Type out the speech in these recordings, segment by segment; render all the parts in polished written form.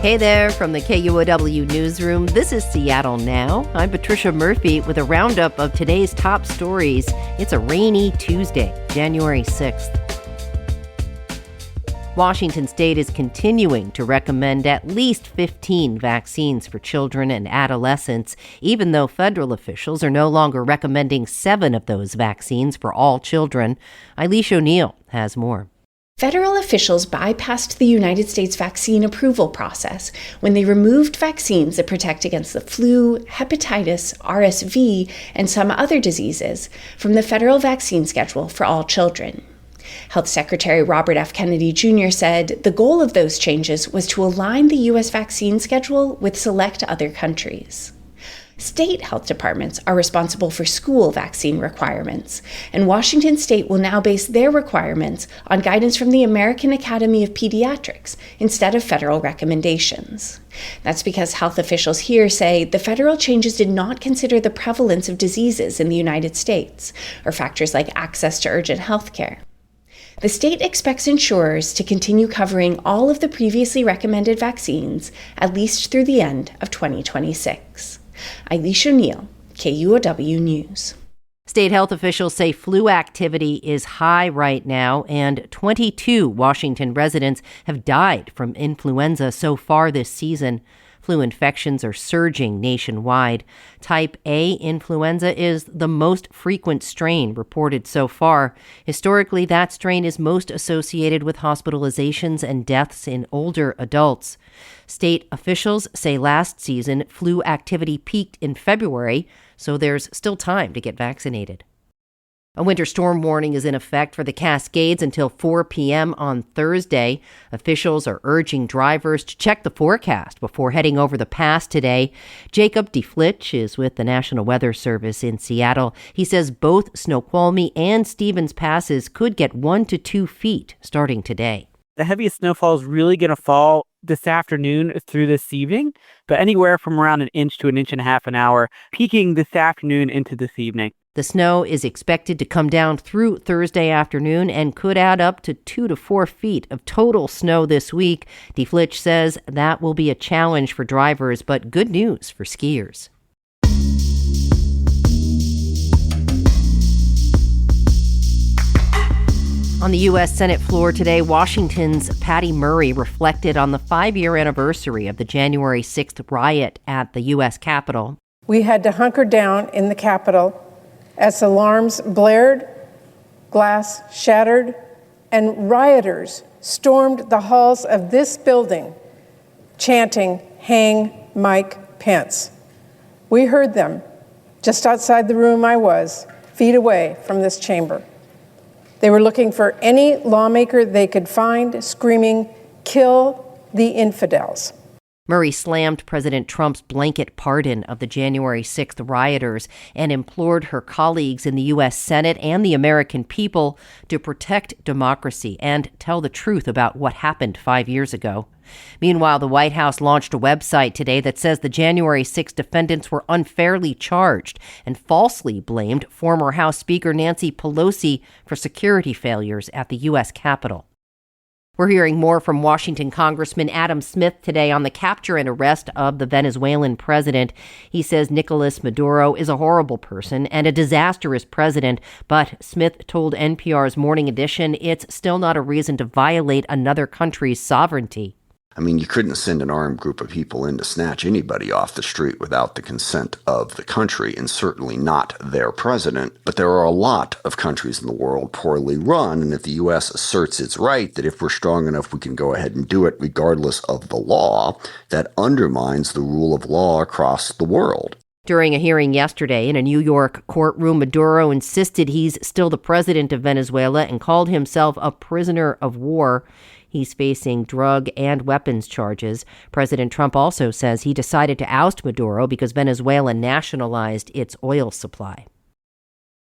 Hey there from the KUOW newsroom. This is Seattle Now. I'm Patricia Murphy with a roundup of today's top stories. It's a rainy Tuesday, January 6th. Washington State is continuing to recommend at least 15 vaccines for children and adolescents, even though federal officials are no longer recommending 7 of those vaccines for all children. Eilish O'Neill has more. Federal officials bypassed the United States vaccine approval process when they removed vaccines that protect against the flu, hepatitis, RSV, and some other diseases from the federal vaccine schedule for all children. Health Secretary Robert F. Kennedy Jr. said the goal of those changes was to align the U.S. vaccine schedule with select other countries. State health departments are responsible for school vaccine requirements, and Washington State will now base their requirements on guidance from the American Academy of Pediatrics instead of federal recommendations. That's because health officials here say the federal changes did not consider the prevalence of diseases in the United States, or factors like access to urgent health care. The state expects insurers to continue covering all of the previously recommended vaccines at least through the end of 2026. Eilish O'Neill, KUOW News. State health officials say flu activity is high right now, and 22 Washington residents have died from influenza so far this season. Flu infections are surging nationwide. Type A influenza is the most frequent strain reported so far. Historically, that strain is most associated with hospitalizations and deaths in older adults. State officials say last season flu activity peaked in February, so there's still time to get vaccinated. A winter storm warning is in effect for the Cascades until 4 p.m. on Thursday. Officials are urging drivers to check the forecast before heading over the pass today. Jacob DeFlitch is with the National Weather Service in Seattle. He says both Snoqualmie and Stevens passes could get 1 to 2 feet starting today. The heaviest snowfall is really going to fall this afternoon through this evening, but anywhere from around 1 inch to 1.5 inches an hour, peaking this afternoon into this evening. The snow is expected to come down through Thursday afternoon and could add up to 2 to 4 feet of total snow this week. DeFlitch says that will be a challenge for drivers, but good news for skiers. On the U.S. Senate floor today, Washington's Patty Murray reflected on the 5-year anniversary of the January 6th riot at the U.S. Capitol. We had to hunker down in the Capitol as alarms blared, glass shattered, and rioters stormed the halls of this building, chanting, "Hang Mike Pence." We heard them just outside the room I was, feet away from this chamber. They were looking for any lawmaker they could find, screaming, "Kill the infidels." Murray slammed President Trump's blanket pardon of the January 6th rioters and implored her colleagues in the U.S. Senate and the American people to protect democracy and tell the truth about what happened 5 years ago. Meanwhile, the White House launched a website today that says the January 6th defendants were unfairly charged and falsely blamed former House Speaker Nancy Pelosi for security failures at the U.S. Capitol. We're hearing more from Washington Congressman Adam Smith today on the capture and arrest of the Venezuelan president. He says Nicolas Maduro is a horrible person and a disastrous president, but Smith told NPR's Morning Edition it's still not a reason to violate another country's sovereignty. I mean, you couldn't send an armed group of people in to snatch anybody off the street without the consent of the country, and certainly not their president. But there are a lot of countries in the world poorly run, and if the U.S. asserts its right that if we're strong enough, we can go ahead and do it regardless of the law, that undermines the rule of law across the world. During a hearing yesterday in a New York courtroom, Maduro insisted he's still the president of Venezuela and called himself a prisoner of war. He's facing drug and weapons charges. President Trump also says he decided to oust Maduro because Venezuela nationalized its oil supply.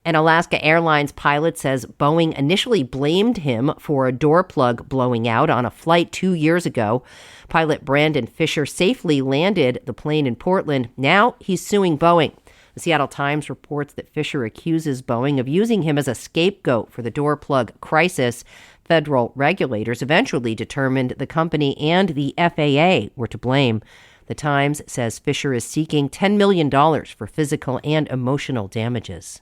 An Alaska Airlines pilot says Boeing initially blamed him for a door plug blowing out on a flight 2 years ago. Pilot Brandon Fisher safely landed the plane in Portland. Now he's suing Boeing. The Seattle Times reports that Fisher accuses Boeing of using him as a scapegoat for the door plug crisis. Federal regulators eventually determined the company and the FAA were to blame. The Times says Fisher is seeking $10 million for physical and emotional damages.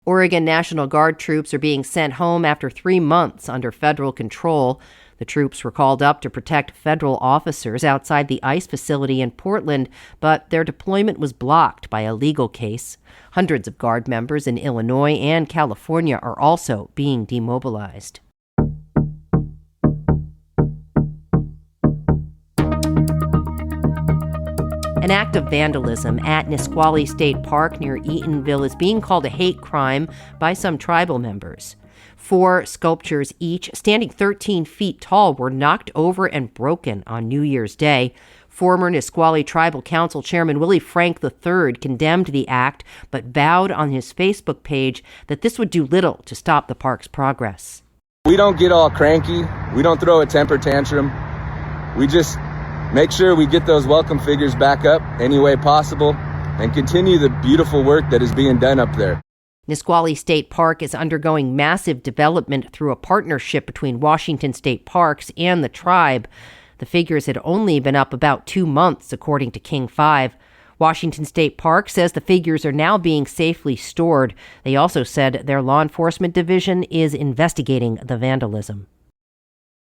Oregon National Guard troops are being sent home after 3 months under federal control. The troops were called up to protect federal officers outside the ICE facility in Portland, but their deployment was blocked by a legal case. Hundreds of Guard members in Illinois and California are also being demobilized. An act of vandalism at Nisqually State Park near Eatonville is being called a hate crime by some tribal members. 4 sculptures, each standing 13 feet tall, were knocked over and broken on New Year's Day. Former Nisqually Tribal Council Chairman Willie Frank III condemned the act, but vowed on his Facebook page that this would do little to stop the park's progress. We don't get all cranky. We don't throw a temper tantrum. We just make sure we get those welcome figures back up any way possible and continue the beautiful work that is being done up there. Nisqually State Park is undergoing massive development through a partnership between Washington State Parks and the tribe. The figures had only been up about 2 months, according to King 5. Washington State Park says the figures are now being safely stored. They also said their law enforcement division is investigating the vandalism.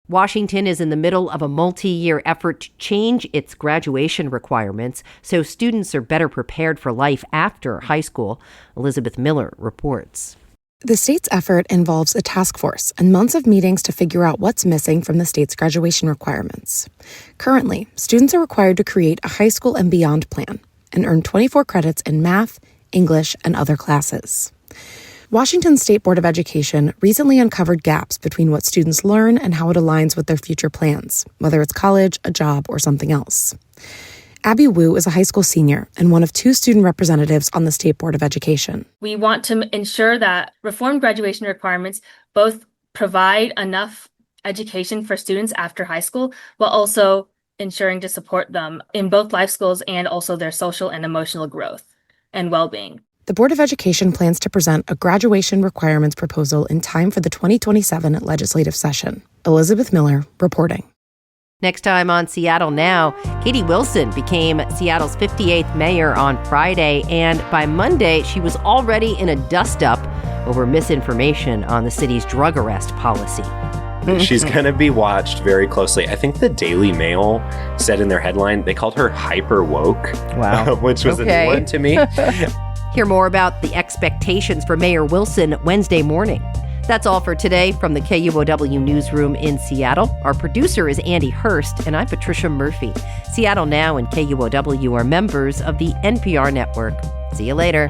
Washington is in the middle of a multi-year effort to change its graduation requirements so students are better prepared for life after high school. Elizabeth Miller reports. The state's effort involves a task force and months of meetings to figure out what's missing from the state's graduation requirements. Currently, students are required to create a high school and beyond plan and earn 24 credits in math, English, and other classes. Washington's State Board of Education recently uncovered gaps between what students learn and how it aligns with their future plans, whether it's college, a job, or something else. Abby Wu is a high school senior and one of 2 student representatives on the State Board of Education. We want to ensure that reformed graduation requirements both provide enough education for students after high school, while also ensuring to support them in both life skills and also their social and emotional growth and well-being. The Board of Education plans to present a graduation requirements proposal in time for the 2027 legislative session. Elizabeth Miller reporting. Next time on Seattle Now, Katie Wilson became Seattle's 58th mayor on Friday, and by Monday, she was already in a dust-up over misinformation on the city's drug arrest policy. She's going to be watched very closely. I think the Daily Mail said in their headline, they called her hyper woke, wow. Which was a new one to me. Hear more about the expectations for Mayor Wilson Wednesday morning. That's all for today from the KUOW newsroom in Seattle. Our producer is Andy Hurst, and I'm Patricia Murphy. Seattle Now and KUOW are members of the NPR network. See you later.